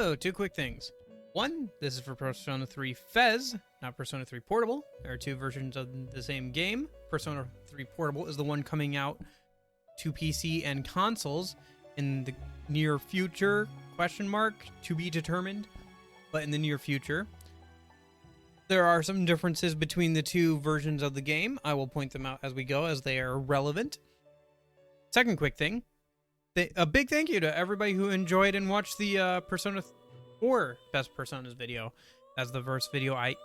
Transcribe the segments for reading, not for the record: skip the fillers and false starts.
So, two quick things. One, this is for Persona 3 FES, not Persona 3 Portable. There are two versions of the same game. Persona 3 Portable is the one coming out to PC and consoles in the near future, question mark, to be determined, but in the near future. There are some differences between the two versions of the game. I will point them out as we go, as they are relevant. Second quick thing, a big thank you to everybody who enjoyed and watched the Persona 4 Best Personas video. That's the first video I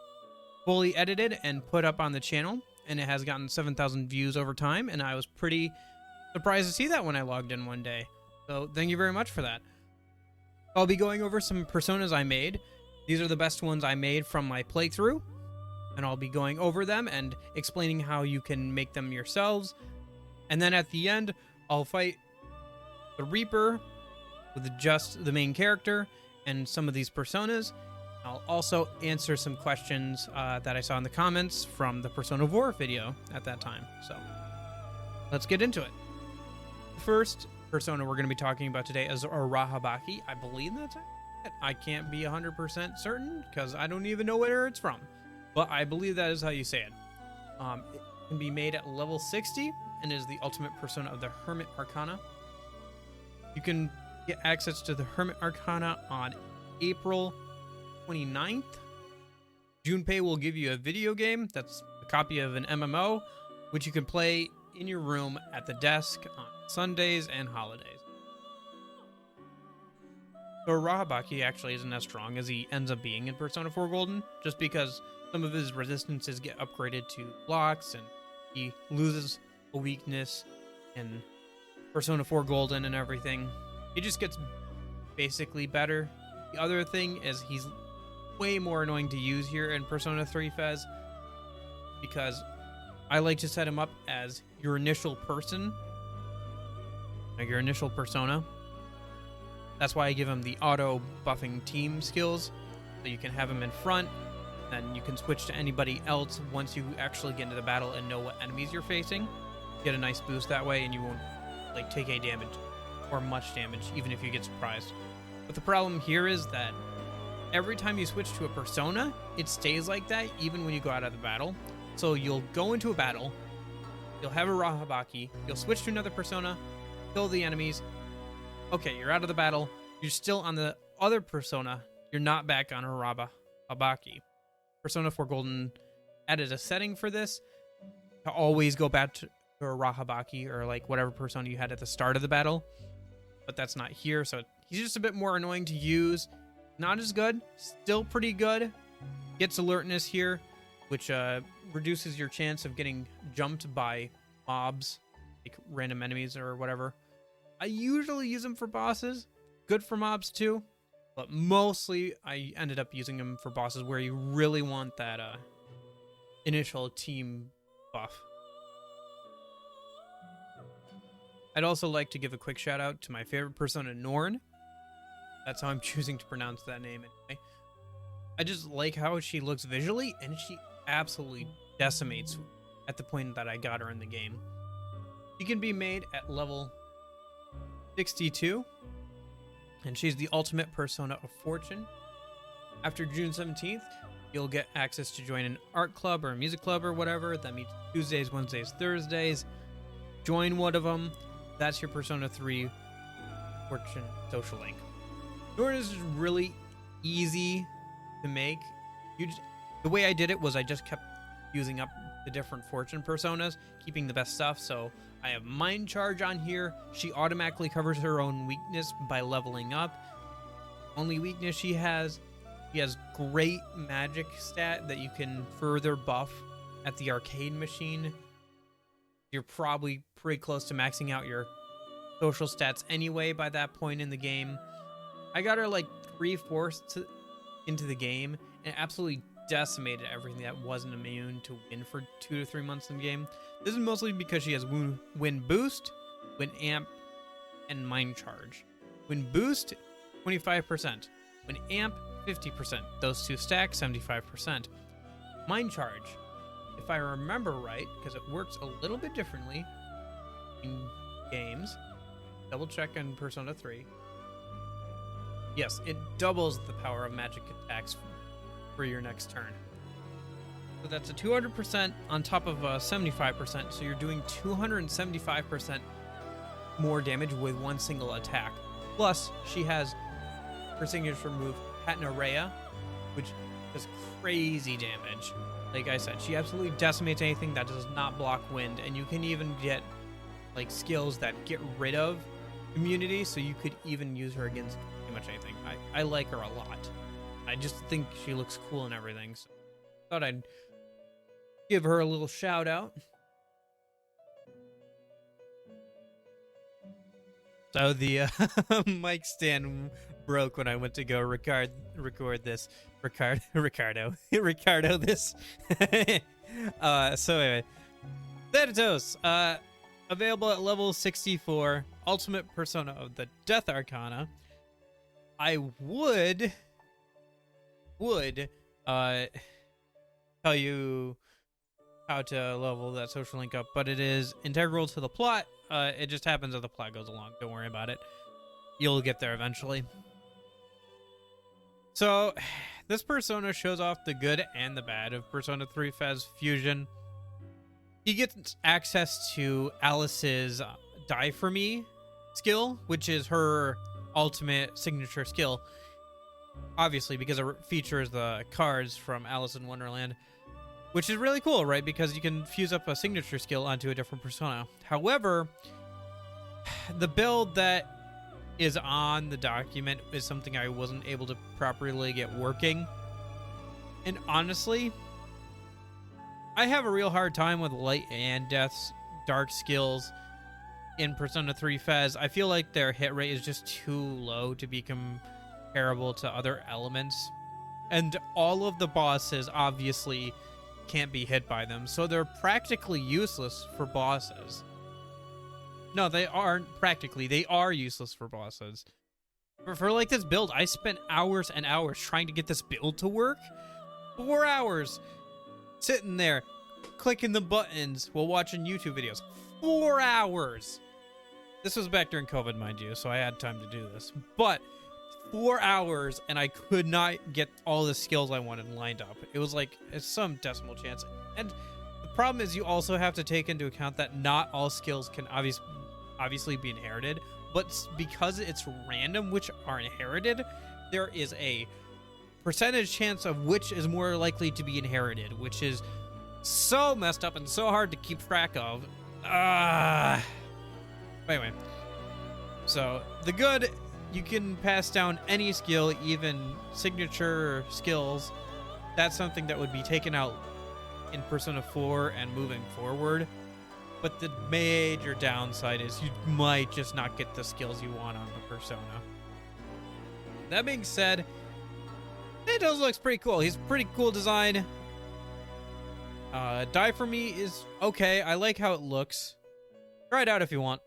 fully edited and put up on the channel, and it has gotten 7,000 views over time, and I was pretty surprised to see that when I logged in one day. So thank you very much for that. I'll be going over some personas I made. These are the best ones I made from my playthrough, and I'll be going over them and explaining how you can make them yourselves. And then at the end, I'll fight the Reaper with just the main character and some of these personas. I'll also answer some questions that I saw in the comments from the Persona 4 video at that time. So let's get into it. The first persona we're going to be talking about today is Arahabaki. I believe that's it. I can't be 100% certain because I don't even know where it's from, but I believe that is how you say it. It can be made at level 60 and is the ultimate persona of the Hermit Arcana. You can get access to the Hermit Arcana on April 29th. Junpei will give you a video game that's a copy of an MMO, which you can play in your room at the desk on Sundays and holidays. So Arahabaki actually isn't as strong as he ends up being in Persona 4 Golden, just because some of his resistances get upgraded to blocks and he loses a weakness in Persona 4 Golden and everything. He just gets basically better. The other thing is he's way more annoying to use here in Persona 3 FES, because I like to set him up as your initial person, like your initial persona. That's why I give him the auto buffing team skills, so you can have him in front, then you can switch to anybody else once you actually get into the battle and know what enemies you're facing. Get a nice boost that way, and you won't like take any damage or much damage, even if you get surprised. But the problem here is that every time you switch to a persona, it stays like that even when you go out of the battle. So you'll go into a battle, you'll have a Arahabaki, you'll switch to another persona, kill the enemies. Okay, you're out of the battle, you're still on the other persona, you're not back on Arahabaki. Persona 4 Golden added a setting for this to always go back to Arahabaki, or like whatever persona you had at the start of the battle, but that's not here, so he's just a bit more annoying to use. Not as good, still pretty good. Gets alertness here, which reduces your chance of getting jumped by mobs, like random enemies or whatever. I usually use him for bosses, good for mobs too, but mostly I ended up using him for bosses where you really want that initial team buff. I'd also like to give a quick shout out to my favorite persona, Norn. That's how I'm choosing to pronounce that name anyway. I just like how she looks visually, and she absolutely decimates at the point that I got her in the game. She can be made at level 62, and she's the ultimate persona of fortune. After June 17th, you'll get access to join an art club or a music club or whatever that meets Tuesdays, Wednesdays, Thursdays. Join one of them. That's your Persona 3 fortune social link. Norn is really easy to make. The way I did it was I just kept using up the different fortune personas, keeping the best stuff. So I have Mind Charge on here. She automatically covers her own weakness by leveling up. Only weakness she has great magic stat that you can further buff at the arcade machine. You're probably pretty close to maxing out your social stats anyway by that point in the game. I got her like 3/4 into the game and absolutely decimated everything that wasn't immune to win for 2 to 3 months in the game. This is mostly because she has Win Boost, Win Amp, and Mind Charge. Win Boost, 25%. Win Amp, 50%. Those two stack, 75%. Mind Charge, if I remember right, because it works a little bit differently in games. Double check on Persona 3. Yes, it doubles the power of magic attacks for your next turn. So that's a 200% on top of 75%. So you're doing 275% more damage with one single attack. Plus, she has her signature move, Patnareya, which does crazy damage. Like I said, she absolutely decimates anything that does not block wind, and you can even get like skills that get rid of immunity, so you could even use her against pretty much anything. I like her a lot. I just think she looks cool and everything, so thought I'd give her a little shout out. So the mic stand broke when I went to go record this. Ricardo this. So anyway, Thanatos, available at level 64, ultimate persona of the Death Arcana. I would tell you how to level that social link up, but it is integral to the plot. It just happens as the plot goes along. Don't worry about it. You'll get there eventually. So, this persona shows off the good and the bad of Persona 3 FES Fusion. He gets access to Alice's Die For Me skill, which is her ultimate signature skill. Obviously, because it features the cards from Alice in Wonderland, which is really cool, right? Because you can fuse up a signature skill onto a different persona. However, the build that is on the document is something I wasn't able to properly get working. And honestly, I have a real hard time with Light and Death's dark skills in Persona 3 FES. I feel like their hit rate is just too low to be comparable to other elements. And all of the bosses obviously can't be hit by them, so they're practically useless for bosses. No, they aren't practically. They are useless for bosses. For like this build, I spent hours and hours trying to get this build to work. 4 hours sitting there clicking the buttons while watching YouTube videos. 4 hours. This was back during COVID, mind you, so I had time to do this. But 4 hours, and I could not get all the skills I wanted lined up. It was like some decimal chance. And the problem is you also have to take into account that not all skills can obviously be inherited, but because it's random which are inherited, there is a percentage chance of which is more likely to be inherited, which is so messed up and so hard to keep track of. Anyway, so the good, you can pass down any skill, even signature skills. That's something that would be taken out in Persona 4 and moving forward. But the major downside is you might just not get the skills you want on the persona. That being said, Thanatos looks pretty cool. He's pretty cool design. Die For Me is okay. I like how it looks. Try it out if you want.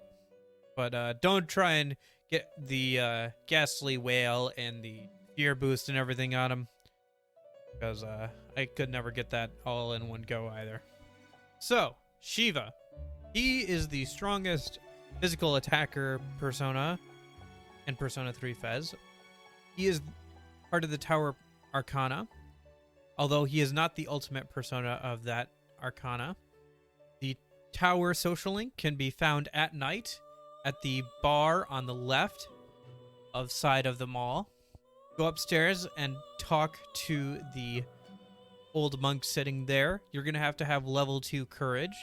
But don't try and get the ghastly wail and the fear boost and everything on him, because I could never get that all in one go either. So, Shiva. He is the strongest physical attacker persona in Persona 3 FES. He is part of the Tower Arcana, although he is not the ultimate persona of that Arcana. The Tower social link can be found at night at the bar on the left of side of the mall. Go upstairs and talk to the old monk sitting there. You're going to have level 2 courage.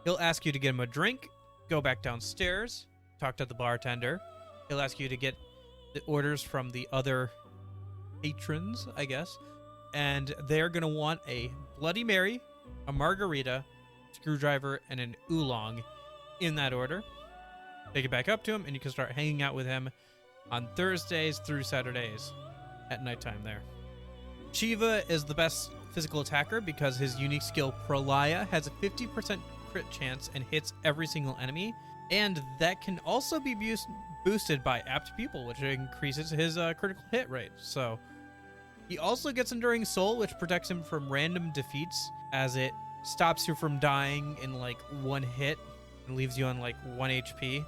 He'll ask you to get him a drink. Go back downstairs. Talk to the bartender. He'll ask you to get the orders from the other patrons, I guess. And they're going to want a Bloody Mary, a margarita, screwdriver, and an oolong in that order. Take it back up to him, and you can start hanging out with him on Thursdays through Saturdays at nighttime there. Shiva is the best physical attacker because his unique skill, Prolaya, has a 50% crit chance and hits every single enemy. And that can also be boosted by Apt Pupil, which increases his critical hit rate. So he also gets Enduring Soul, which protects him from random defeats, as it stops you from dying in like one hit and leaves you on like 1 HP.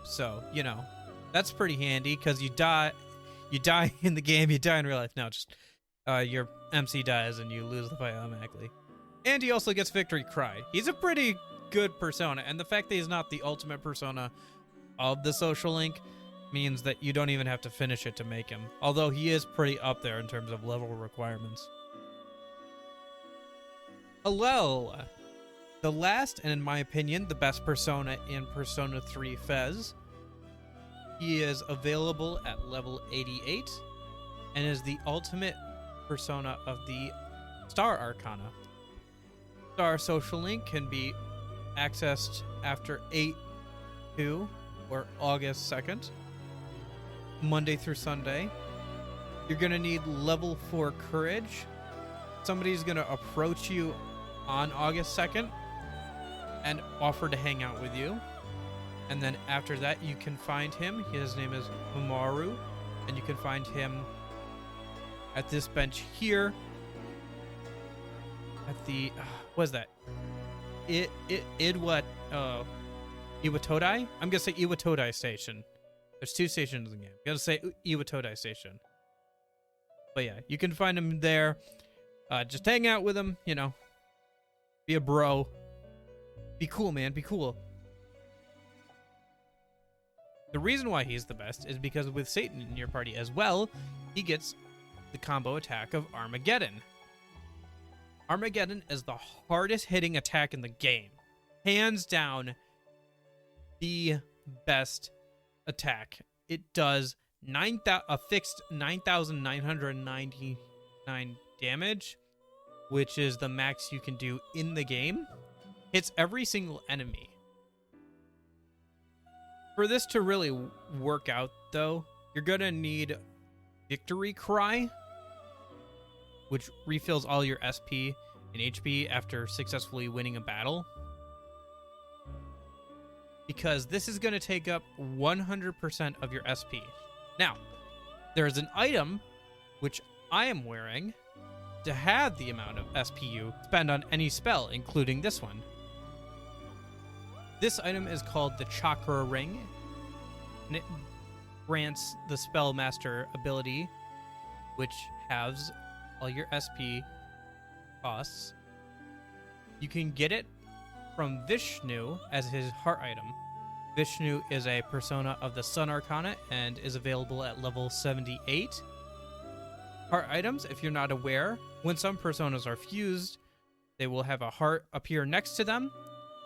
So, you know, that's pretty handy because you die. you die in the game, you die in real life. No, just your MC dies and you lose the fight automatically. And he also gets Victory Cry. He's a pretty good persona, and the fact that he's not the ultimate persona of the social link means that you don't even have to finish it to make him, although he is pretty up there in terms of level requirements. Helel, the last and in my opinion the best persona in Persona 3 FES. He is available at level 88 and is the ultimate persona of the Star Arcana. Star Social Link can be accessed after 8/2 or August 2nd, Monday through Sunday. You're going to need level 4 Courage. Somebody's going to approach you on August 2nd and offer to hang out with you. And then after that, you can find him. His name is Umaru, and you can find him at this bench here at the what is that? Iwatodai? I'm gonna say Iwatodai Station. There's 2 stations in the game. I'm gonna say Iwatodai Station. But yeah, you can find him there. Just hang out with him, you know. Be a bro. Be cool, man. Be cool. The reason why he's the best is because with Satan in your party as well, he gets the combo attack of Armageddon. Armageddon is the hardest hitting attack in the game. Hands down, the best attack. It does a fixed 9,999 damage, which is the max you can do in the game. Hits every single enemy. For this to really work out, though, you're gonna need Victory Cry, which refills all your SP and HP after successfully winning a battle. Because this is going to take up 100% of your SP. Now, there's an item, which I am wearing, to have the amount of SP you spend on any spell, including this one. This item is called the Chakra Ring, and it grants the Spellmaster ability, which halves all your SP costs. You can get it from Vishnu as his heart item. Vishnu is a persona of the Sun Arcana and is available at level 78. Heart items, if you're not aware, when some personas are fused, they will have a heart appear next to them,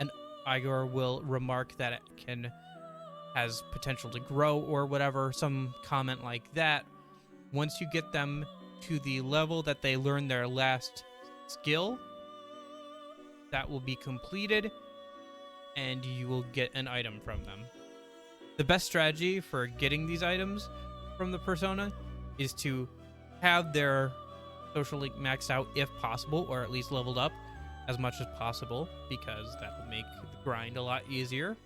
and Igor will remark that it has potential to grow or whatever, some comment like that. Once you get them to the level that they learn their last skill, that will be completed and you will get an item from them. The best strategy for getting these items from the persona is to have their social link maxed out if possible, or at least leveled up as much as possible, because that will make the grind a lot easier.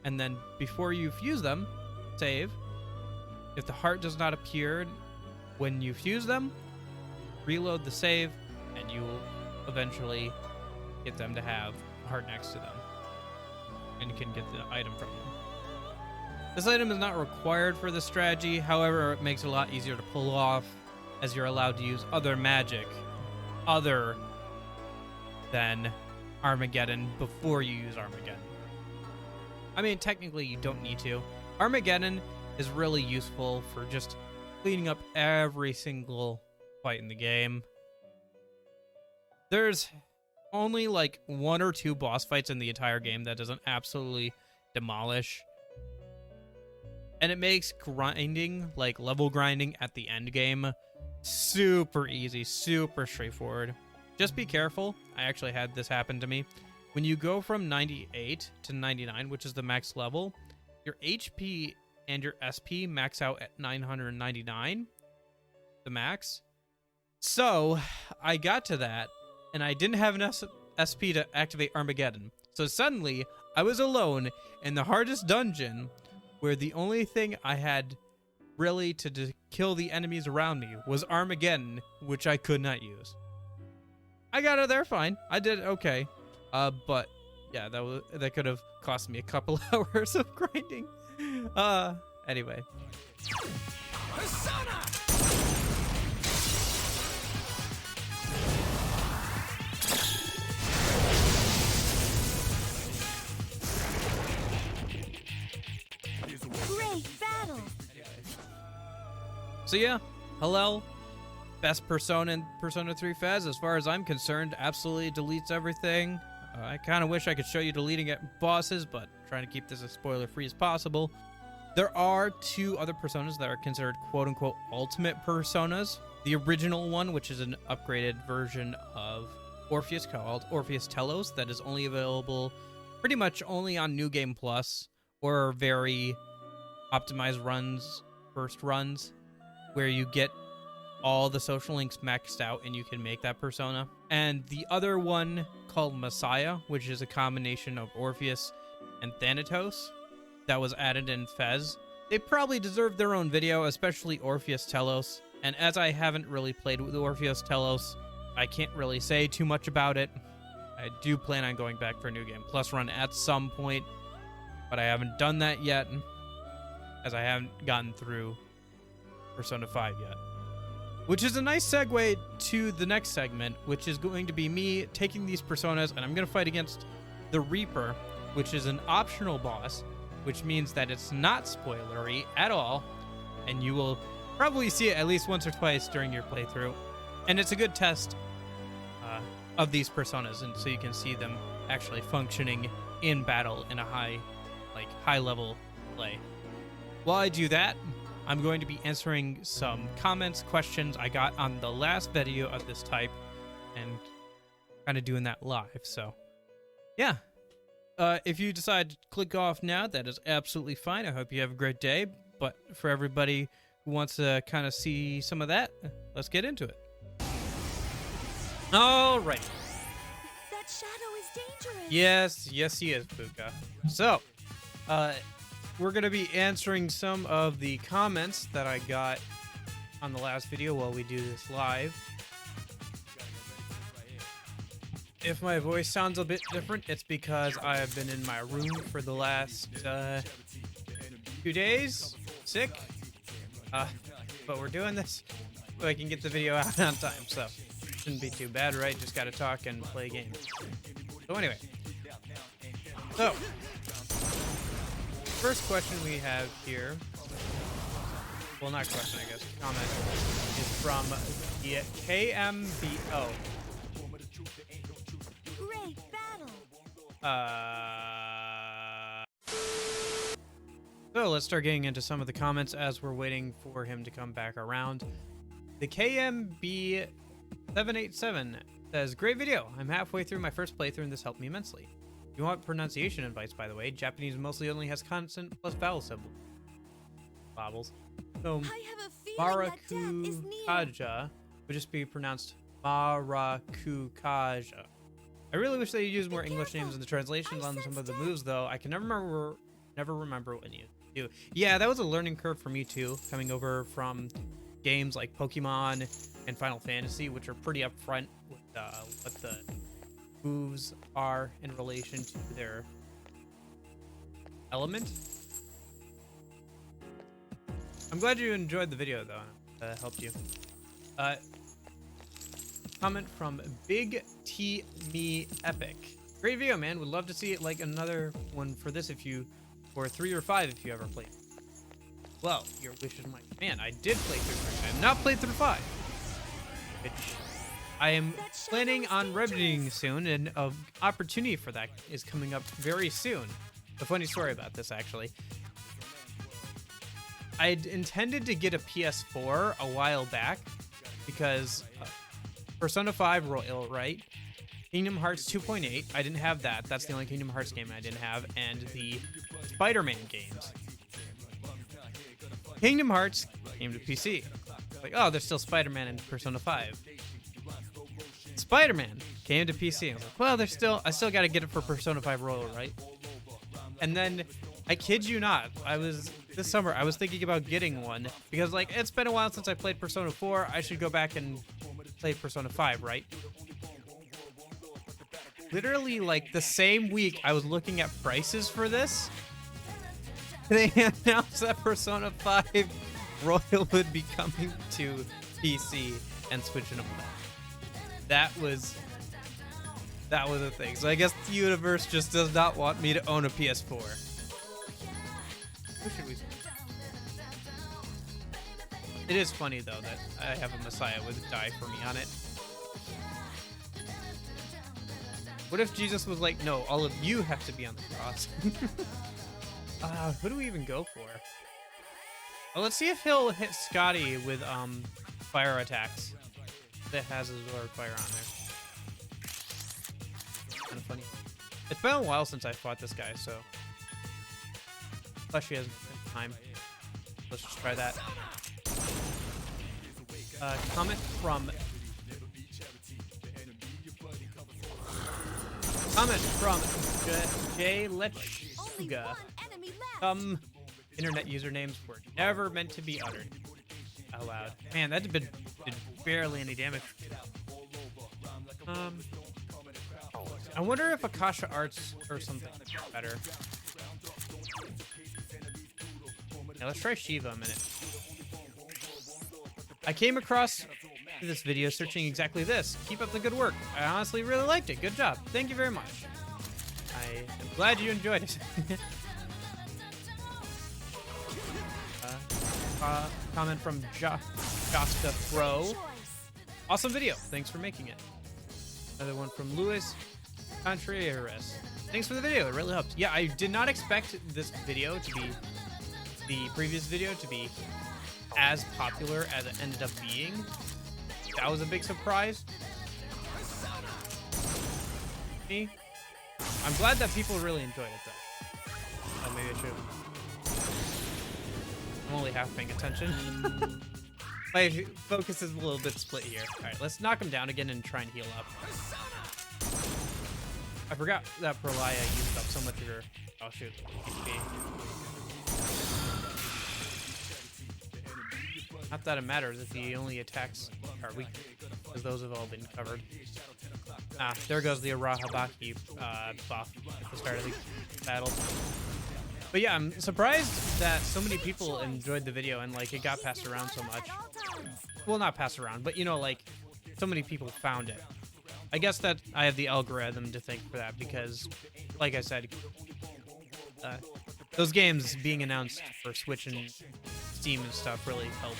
And then before you fuse them, save. If the heart does not appear when you fuse them, reload the save, and you will eventually get them to have a heart next to them, and you can get the item from them. This item is not required for the strategy, however, it makes it a lot easier to pull off, as you're allowed to use other magic other than Armageddon before you use Armageddon. I mean, technically you don't need to. Armageddon is really useful for just cleaning up every single fight in the game. There's only like 1 or 2 boss fights in the entire game that doesn't absolutely demolish. And it makes grinding, like level grinding at the end game, super easy, super straightforward. Just be careful. I actually had this happen to me. When you go from 98 to 99, which is the max level, your HP and your SP max out at 999, the max. So I got to that, and I didn't have enough SP to activate Armageddon. So suddenly, I was alone in the hardest dungeon, where the only thing I had really to kill the enemies around me was Armageddon, which I could not use. I got it there fine. I did okay. But yeah, that could have cost me a couple hours of grinding. Anyway. Great battle. So yeah, Helel, best persona in Persona 3 FES, as far as I'm concerned, absolutely deletes everything. I kind of wish I could show you deleting it bosses, but trying to keep this as spoiler-free as possible. There are two other personas that are considered quote-unquote ultimate personas. The original one, which is an upgraded version of Orpheus called Orpheus Telos, that is only available pretty much only on New Game Plus or very optimized runs, first runs, where you get all the social links maxed out and you can make that persona. And the other one called Messiah, which is a combination of Orpheus and Thanatos, that was added in FES. They probably deserve their own video, especially Orpheus Telos. And as I haven't really played with Orpheus Telos, I can't really say too much about it. I do plan on going back for a New Game Plus run at some point, but I haven't done that yet, as I haven't gotten through Persona 5 yet. Which is a nice segue to the next segment, which is going to be me taking these personas, and I'm going to fight against the Reaper, which is an optional boss, which means that it's not spoilery at all, and you will probably see it at least once or twice during your playthrough. And it's a good test of these personas, and so you can see them actually functioning in battle in a high level play. While I do that, I'm going to be answering some comments, questions I got on the last video of this type, and kind of doing that live. So, yeah. If you decide to click off now, that is absolutely fine. I hope you have a great day. But for everybody who wants to kind of see some of that, let's get into it. All right. That shadow is dangerous. Yes, he is, Puka. So, we're going to be answering some of the comments that I got on the last video while we do this live. If my voice sounds a bit different, it's because I have been in my room for the last 2 days, sick. But we're doing this so I can get the video out on time, so shouldn't be too bad, right? Just gotta talk and play games. So anyway, so first question we have here, well, not question, I guess, comment, is from the KMBO. Great battle. So let's start getting into some of the comments as we're waiting for him to come back around. The KMB787 says, great video. I'm halfway through my first playthrough and this helped me immensely. If you want pronunciation advice, by the way, Japanese mostly only has consonant plus vowel symbols. Bobbles. So I have a feeling that death is near. Marakukaja would just be pronounced Marakukaja. I really wish they used more English names in the translations on some of the moves, though. I can never remember what you do. Yeah, that was a learning curve for me too, coming over from games like Pokemon and Final Fantasy, which are pretty upfront with what the moves are in relation to their element. I'm glad you enjoyed the video, though. That helped you. Comment from Big T Me Epic. Great video, man. Would love to see it like another one for this or 3 or 5 if you ever played. Well, your wish is my command. I did play through 3. I have not played through 5, which I am planning on remedying soon, and an opportunity for that is coming up very soon. A funny story about this, actually. I'd intended to get a PS4 a while back because Persona 5 Royal, right? Kingdom Hearts 2.8, I didn't have that. That's the only Kingdom Hearts game I didn't have, and the Spider-Man games. Kingdom Hearts came to PC. Like, oh, there's still Spider-Man in Persona 5. Spider-Man came to PC. I was like, well, I still got to get it for Persona 5 Royal, right? And then, I kid you not, this summer, I was thinking about getting one, because, like, it's been a while since I played Persona 4, I should go back and play Persona 5, right? Literally, like, the same week I was looking at prices for this, they announced that Persona 5 Royal would be coming to PC and switching them back. That was a thing. So I guess the universe just does not want me to own a PS4. Who should we? It is funny though that I have a Messiah with a die for me on it. What if Jesus was like, no, all of you have to be on the cross? Who do we even go for? Oh, let's see if he'll hit Scotty with fire attacks. That has his Lord Fire on there. Kind of funny. It's been a while since I fought this guy, so. Plus she has time. Let's just try that. Comment from Jay Lechuga. Internet usernames were never meant to be uttered out loud. Man, that did barely any damage. I wonder if Akasha Arts or something better. Now let's try Shiva a minute. I came across this video searching exactly this. Keep up the good work. I honestly really liked it. Good job. Thank you very much. I am glad you enjoyed it. Comment from Josta Pro. Awesome video. Thanks for making it. Another one from Luis Contreras. Thanks for the video. It really helped. Yeah, I did not expect this video to be, the previous video to be as popular as it ended up being. That was a big surprise. Me. I'm glad that people really enjoyed it though. Oh, maybe I should. I'm only half paying attention. My focus is a little bit split here. Alright, let's knock him down again and try and heal up. I forgot that Perlaya used up so much of her. Oh shoot. HP. Not that it matters if he only attacks our weak, because those have all been covered. Ah, there goes the Arahabaki buff at the start of the battle. But yeah, I'm surprised that so many people enjoyed the video and like it got passed around so much. Well, not passed around, but you know, like so many people found it. I guess that I have the algorithm to thank for that because, like I said, those games being announced for Switch and Steam and stuff really helped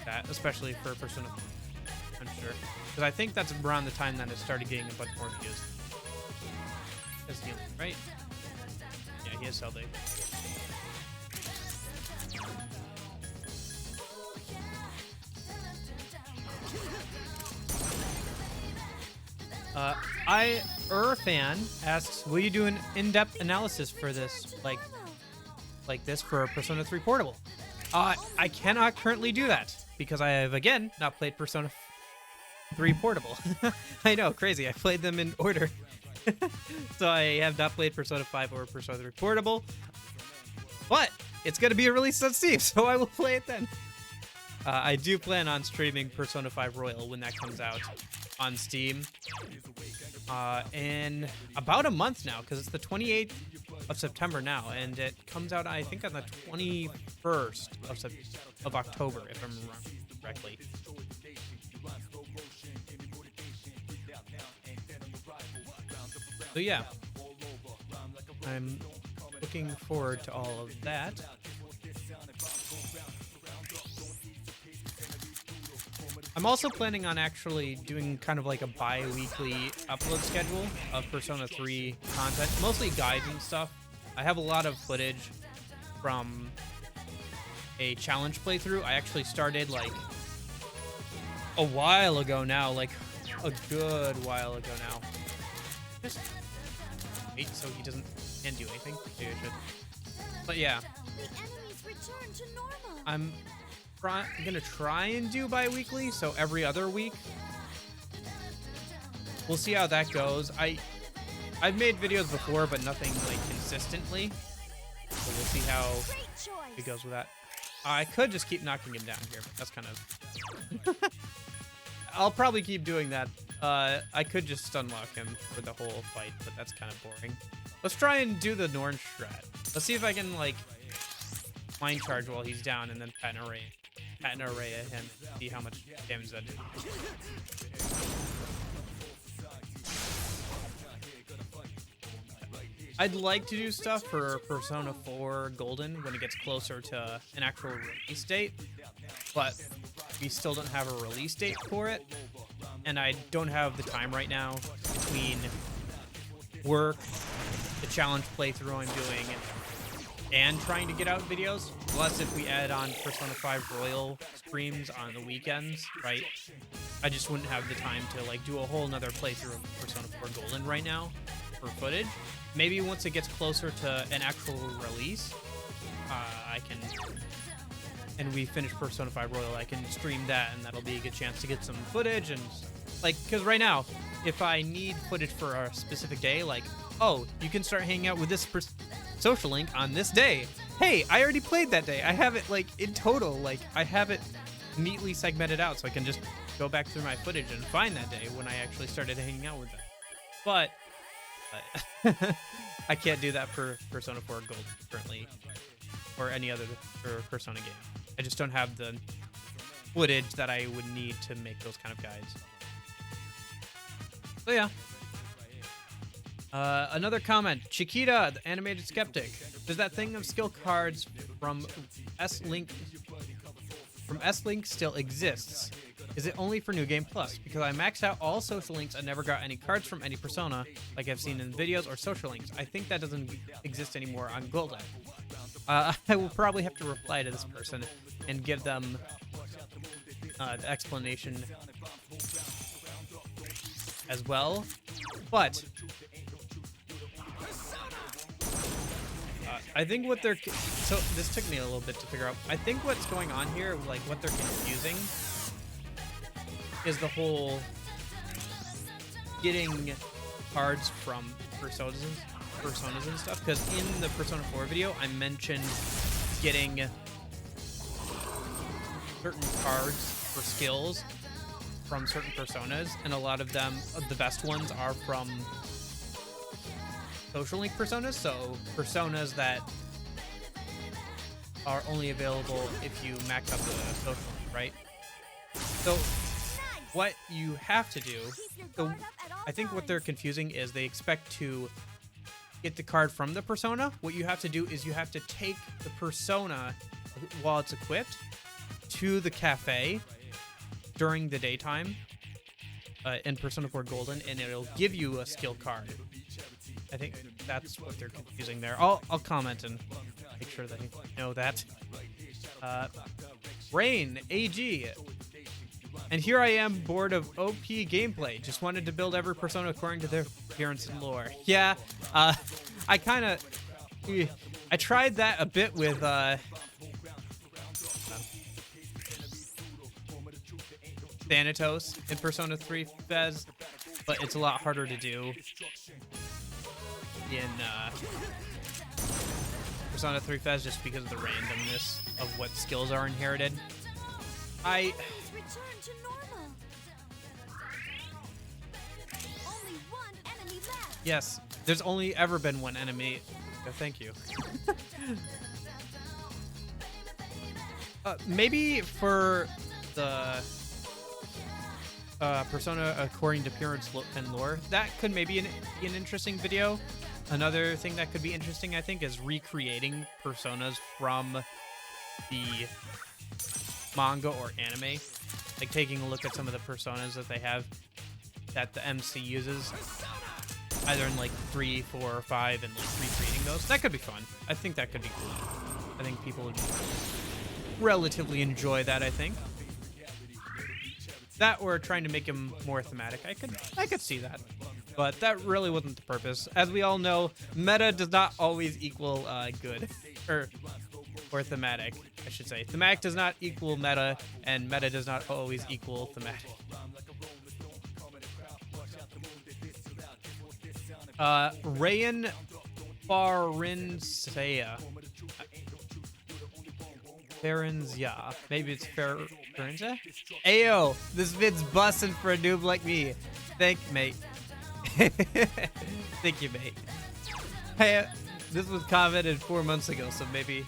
that, especially for Persona, I'm sure. Because I think that's around the time that it started getting a bunch more views. That's healing, right? Yeah, he has Cell Day. Fan asks, will you do an in-depth analysis for this, like this for Persona 3 Portable? I cannot currently do that because I have, again, not played Persona 3 Portable. I know, crazy. I played them in order. So I have not played Persona 5 or Persona 3 Portable, but it's going to be a release on Steam, so I will play it then. I do plan on streaming Persona 5 Royal when that comes out on Steam in about a month now, because it's the 28th of September now, and it comes out, I think, on the 21st of October, if I'm remembering correctly. So yeah, I'm looking forward to all of that. I'm also planning on actually doing kind of like a bi-weekly upload schedule of Persona 3 content, mostly guides and stuff. I have a lot of footage from a challenge playthrough. I actually started like a while ago now, like a good while ago now. Just wait so he can't do anything. Maybe I should. But yeah, I'm gonna try and do bi-weekly, so every other week. We'll see how that goes. I've made videos before, but nothing like consistently. So we'll see how it goes with that. I could just keep knocking him down here, but that's kind of... I'll probably keep doing that. I could just stunlock him for the whole fight, but that's kind of boring. Let's try and do the Norn strat. Let's see if I can, like, mind charge while he's down, and then patent array at him and see how much damage that did. I'd like to do stuff for Persona 4 Golden when it gets closer to an actual release date, but we still don't have a release date for it, and I don't have the time right now between work, the challenge playthrough I'm doing, and trying to get out videos. Plus, if we add on Persona 5 Royal streams on the weekends, right, I just wouldn't have the time to like do a whole nother playthrough of Persona 4 Golden right now for footage. Maybe once it gets closer to an actual release, I can, and we finish Persona 5 Royal, I can stream that, and that'll be a good chance to get some footage. And like, because right now, if I need footage for a specific day, like, oh, you can start hanging out with this social link on this day. Hey, I already played that day. I have it like in total, like I have it neatly segmented out, so I can just go back through my footage and find that day when I actually started hanging out with them. But I can't do that for Persona 4 Gold currently, or any other Persona game. I just don't have the footage that I would need to make those kind of guides. So yeah. Another comment. Chiquita, the animated skeptic. Does that thing of skill cards from S-Link still exists? Is it only for New Game Plus? Because I maxed out all social links and never got any cards from any Persona, like I've seen in videos or social links. I think that doesn't exist anymore on Golden. I will probably have to reply to this person and give them the explanation as well. But I think what they're... So this took me a little bit to figure out. I think what's going on here, like what they're confusing, is the whole getting cards from personas and stuff. Because in the Persona 4 video, I mentioned getting certain cards for skills from certain personas, and a lot of them, the best ones, are from social link personas. So personas that are only available if you max up the social link, right? So what you have to do, so I think what they're confusing is they expect to get the card from the persona. What you have to do is you have to take the persona while it's equipped to the cafe during the daytime in Persona 4 Golden, and it'll give you a skill card. I think that's what they're confusing there. I'll comment and make sure that you know that. Rain, AG. And here I am, bored of OP gameplay. Just wanted to build every persona according to their appearance and lore. Yeah, I tried that a bit with Thanatos in Persona 3 FES, but it's a lot harder to do in Persona 3 FES just because of the randomness of what skills are inherited. Return to normal. Only one enemy left. Yes, there's only ever been one enemy. Oh, thank you. Maybe for the Persona according to appearance and lore, that could maybe be an interesting video. Another thing that could be interesting, I think, is recreating personas from the manga or anime. Like taking a look at some of the personas that they have that the MC uses, either in like 3, 4, or 5, and like recreating those. That could be fun. I think that could be cool. I think people would relatively enjoy that, I think. That or trying to make him more thematic. I could see that. But that really wasn't the purpose. As we all know, meta does not always equal good. Or thematic, I should say. Thematic does not equal meta, and meta does not always equal thematic. Rayan Farinsea. Farinzia. Maybe it's Farinzia? Ayo, this vid's busting for a noob like me. Thank you, mate. Thank you, mate. Hey, this was commented 4 months ago, so maybe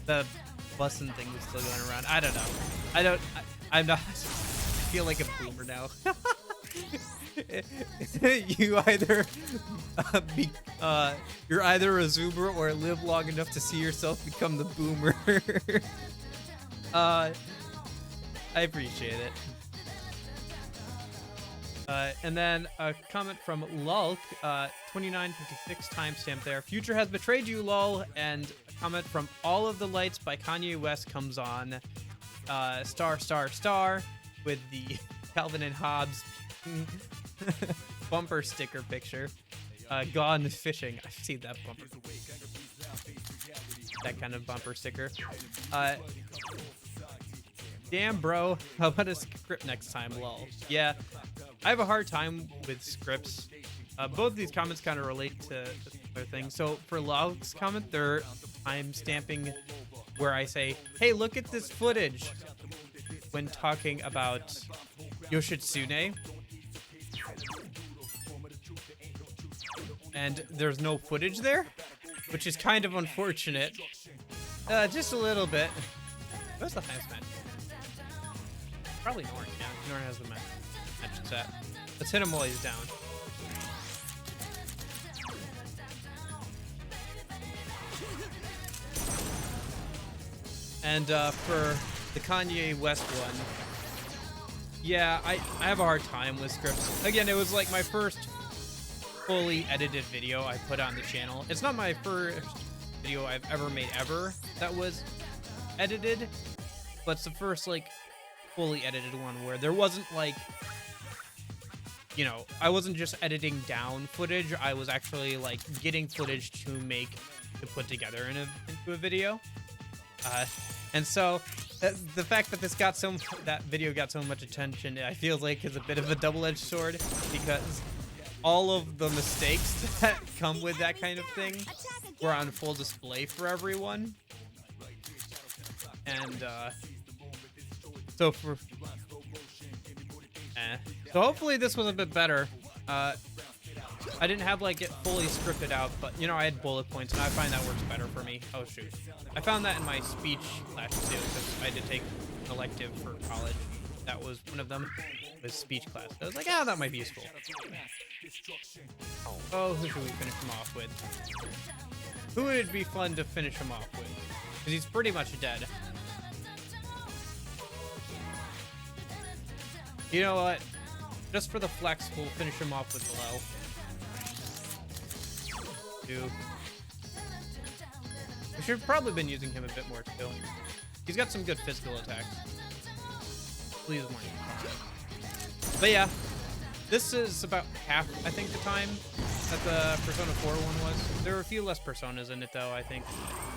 the bussin' thing was still going around. I don't know. I'm not. I feel like a boomer now. You either you're either a zoomer or live long enough to see yourself become the boomer. I appreciate it. And then a comment from Lulk, 2956 timestamp there. Future has betrayed you, lol. And a comment from All of the Lights by Kanye West comes on. Star, star, star with the Calvin and Hobbes bumper sticker picture. Gone fishing. I've seen that bumper. That kind of bumper sticker. Damn, bro. How about a script next time, lol? Yeah, I have a hard time with scripts. Both of these comments kind of relate to other things. So for Lulk's comment, they're time stamping where I say, hey, look at this footage when talking about Yoshitsune. And there's no footage there, which is kind of unfortunate. Just a little bit. What's the highest match? Probably Norn, yeah. Norn has the match set. Let's hit him while he's down. And for the Kanye West one, yeah, I have a hard time with scripts. Again, it was like my first fully edited video I put on the channel. It's not my first video I've ever made that was edited, but it's the first like fully edited one where there wasn't like, you know, I wasn't just editing down footage. I was actually like getting footage to put together into a video. And so the fact that that video got so much attention, I feel like is a bit of a double-edged sword, because all of the mistakes that come with that kind of thing were on full display for everyone. And so hopefully this was a bit better. I didn't have like it fully scripted out, but you know, I had bullet points, and I find that works better for me. Oh shoot, I found that in my speech class too, because I had to take an elective for college. That was one of them, was speech class. I was like, that might be useful. Oh, who should we finish him off with? Who would it be fun to finish him off with? Because he's pretty much dead. You know what? Just for the flex, we'll finish him off with Helel. We should have probably been using him a bit more too. He's got some good physical attacks. Please warn you. But yeah, this is about half, I think, the time that the Persona 4 one was. There were a few less personas in it though, I think.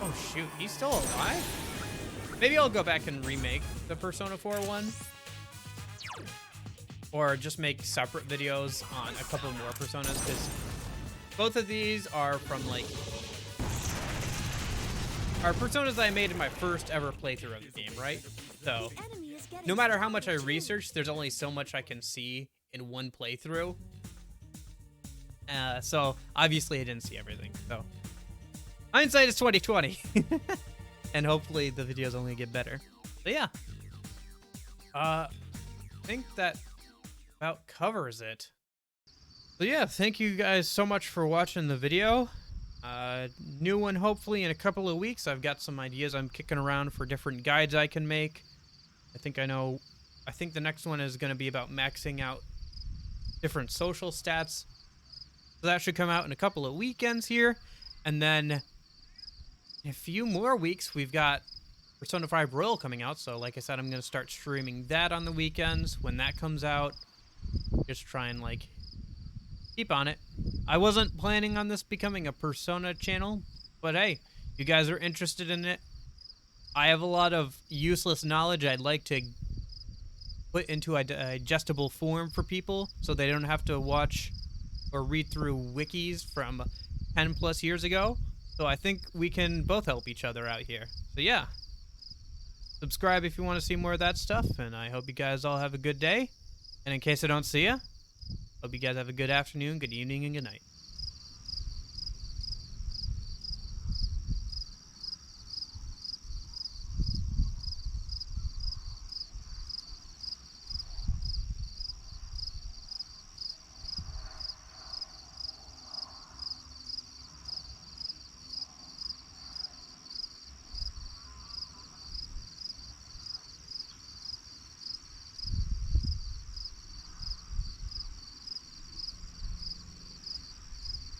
Oh shoot, he's still alive? Maybe I'll go back and remake the Persona 4 one. Or just make separate videos on a couple more personas, because both of these are from like personas I made in my first ever playthrough of the game, right? So no matter how much I research, there's only so much I can see in one playthrough. So obviously I didn't see everything. So hindsight is 2020, and hopefully the videos only get better. So yeah, I think that about covers it. So yeah, thank you guys so much for watching the video. New one hopefully in a couple of weeks. I've got some ideas I'm kicking around for different guides I can make. I think the next one is going to be about maxing out different social stats. So that should come out in a couple of weekends here. And then in a few more weeks, we've got Persona 5 Royal coming out. So like I said, I'm going to start streaming that on the weekends when that comes out. Just try and like keep on it. I wasn't planning on this becoming a Persona channel, but hey, you guys are interested in it. I have a lot of useless knowledge I'd like to put into a digestible form for people so they don't have to watch or read through wikis from 10 plus years ago. So I think we can both help each other out here. So yeah, subscribe if you want to see more of that stuff, and I hope you guys all have a good day. And in case I don't see ya, hope you guys have a good afternoon, good evening, and good night.